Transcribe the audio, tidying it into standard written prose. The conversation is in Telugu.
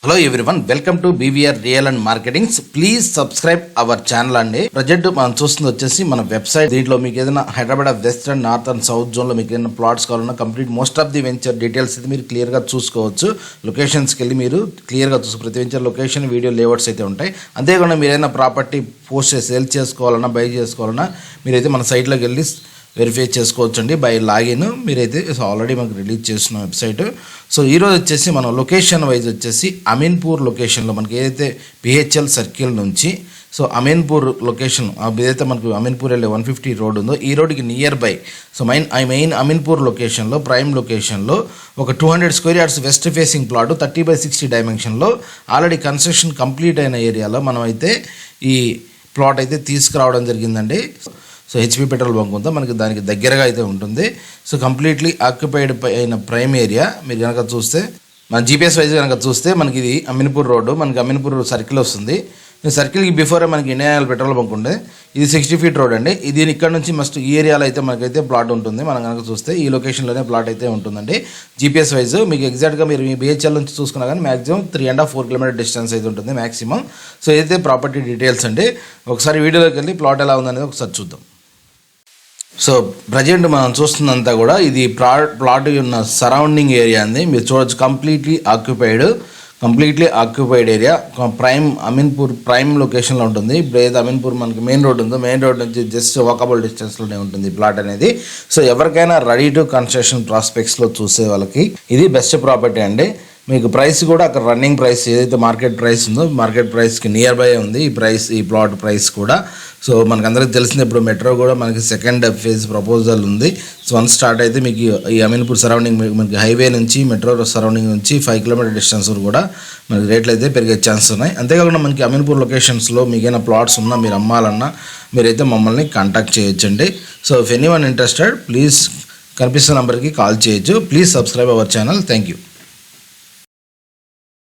Hello everyone, welcome to BVR real and marketings. Please subscribe our channel అండి. ప్రజెంట్ మనం చూస్తుంది వచ్చేసి మన వెబ్సైట్. దీంట్లో మీకు ఏదైనా Hyderabad west and north and south జోన్లో మీకు ఏదైనా ప్లాట్స్ కావాలన్నా complete most of the venture details అయితే మీరు క్లియర్గా చూసుకోవచ్చు. లొకేషన్స్కి వెళ్ళి మీరు క్లియర్గా ప్రతి వెంచర్ లొకేషన్ వీడియో లేఅవుట్స్ అయితే ఉంటాయి. అంతేకాకుండా మీరు ఏదైనా ప్రాపర్టీ పోస్ట్ సేల్ చేసుకోవాలన్నా బై చేసుకోవాలన్నా మీరైతే మన సైట్లోకి వెళ్ళి వెరిఫై చేసుకోవచ్చండి బై లాగిన్. మీరైతే ఆల్రెడీ మాకు రిలీజ్ చేస్తున్న వెబ్సైట్. సో ఈరోజు వచ్చేసి మనం లొకేషన్ వైజ్ వచ్చేసి అమీన్పూర్ లొకేషన్లో మనకి ఏదైతే పిహెచ్ఎల్ సర్కిల్ నుంచి సో అమీన్పూర్ లొకేషన్ ఏదైతే మనకు అమీన్పూర్ వెళ్ళే 150 రోడ్ ఉందో ఈ రోడ్కి near by so main Ameenpur లొకేషన్లో ప్రైమ్ లొకేషన్లో ఒక 200 square yards west facing plot 30/60 డైమెన్షన్లో ఆల్రెడీ కన్స్ట్రక్షన్ కంప్లీట్ అయిన ఏరియాలో మనం అయితే ఈ ప్లాట్ అయితే తీసుకురావడం జరిగిందండి. సో హెచ్పి పెట్రోల్ బంక్ ఉందో మనకి దానికి దగ్గరగా అయితే ఉంటుంది. సో కంప్లీట్లీ ఆక్యుపైడ్ అయిన ప్రైమ్ ఏరియా. మీరు కనుక చూస్తే మన జీపీఎస్ వైజ్ కనుక చూస్తే మనకి ఇది అమీన్పూర్ రోడ్డు, మనకి అమీన్పూర్ సర్కిల్ వస్తుంది. సర్కిల్కి బిఫోరే మనకి ఇండియన్ ఆయిల్ పెట్రోల్ బంక్ ఉండే. ఇది 60 ఫీట్ రోడ్ అండి. ఇది ఇక్కడ నుంచి మస్ట్ ఈ ఏరియాలో అయితే మనకైతే ప్లాట్ ఉంటుంది. మనం కనుక చూస్తే ఈ లొకేషన్లోనే ప్లాట్ అయితే ఉంటుందండి. జీపీఎస్ వైజ్ మీకు ఎగ్జాక్ట్గా మీరు మీ బిహెచ్ఎల్ నుంచి చూసుకున్నా కానీ మ్యాక్సిమం 3.5-4 కిలోమీటర్ డిస్టెన్స్ అయితే ఉంటుంది మ్యాక్సిమం. సో ఇదైతే ప్రాపర్టీ డీటెయిల్స్ అండి. ఒకసారి వీడియోలోకి వెళ్ళి ప్లాట్ ఎలా ఉందనేది ఒకసారి చూద్దాం. సో ప్రజెంట్ మనం చూస్తున్నంతా కూడా ఇది ప్లాట్ ఉన్న సరౌండింగ్ ఏరియా అండి. మీరు చూడొచ్చు completely occupied area. Ameenpur prime లొకేషన్లో ఉంటుంది. ఇప్పుడు ఏదైతే అమీన్పూర్ మనకి మెయిన్ రోడ్ ఉందో మెయిన్ రోడ్ నుంచి జస్ట్ వాకబుల్ డిస్టెన్స్లోనే ఉంటుంది ప్లాట్ అనేది. సో ఎవరికైనా రెడీ టు కన్స్ట్రక్షన్ ప్రాస్పెక్ట్స్లో చూసే వాళ్ళకి ఇది బెస్ట్ ప్రాపర్టీ అండి. మీకు ప్రైస్ కూడా అక్కడ రన్నింగ్ ప్రైస్ ఏదైతే మార్కెట్ ప్రైస్ ఉందో మార్కెట్ ప్రైస్కి నియర్ బై ఉంది ఈ ప్లాట్ ప్రైస్ కూడా. సో మనకు అందరికీ తెలిసింది ఇప్పుడు మెట్రో కూడా మనకి సెకండ్ ఫేజ్ ప్రపోజల్ ఉంది. సో వన్స్ స్టార్ట్ అయితే మీకు ఈ అమీన్పూర్ సరౌండింగ్ మనకి హైవే నుంచి మెట్రో సరౌండింగ్ నుంచి 5 కిలోమీటర్ డిస్టెన్స్ కూడా మనకి రేట్లు అయితే పెరిగే ఛాన్సెస్ ఉన్నాయి. అంతేకాకుండా మనకి అమీన్పూర్ లొకేషన్స్లో మీకైనా ప్లాట్స్ ఉన్నా మీరు అమ్మాలన్నా మీరైతే మమ్మల్ని కాంటాక్ట్ చేయొచ్చండి. So if anyone interested please కనిపిస్తున్న నెంబర్కి కాల్ చేయొచ్చు. Please subscribe our channel. Thank you.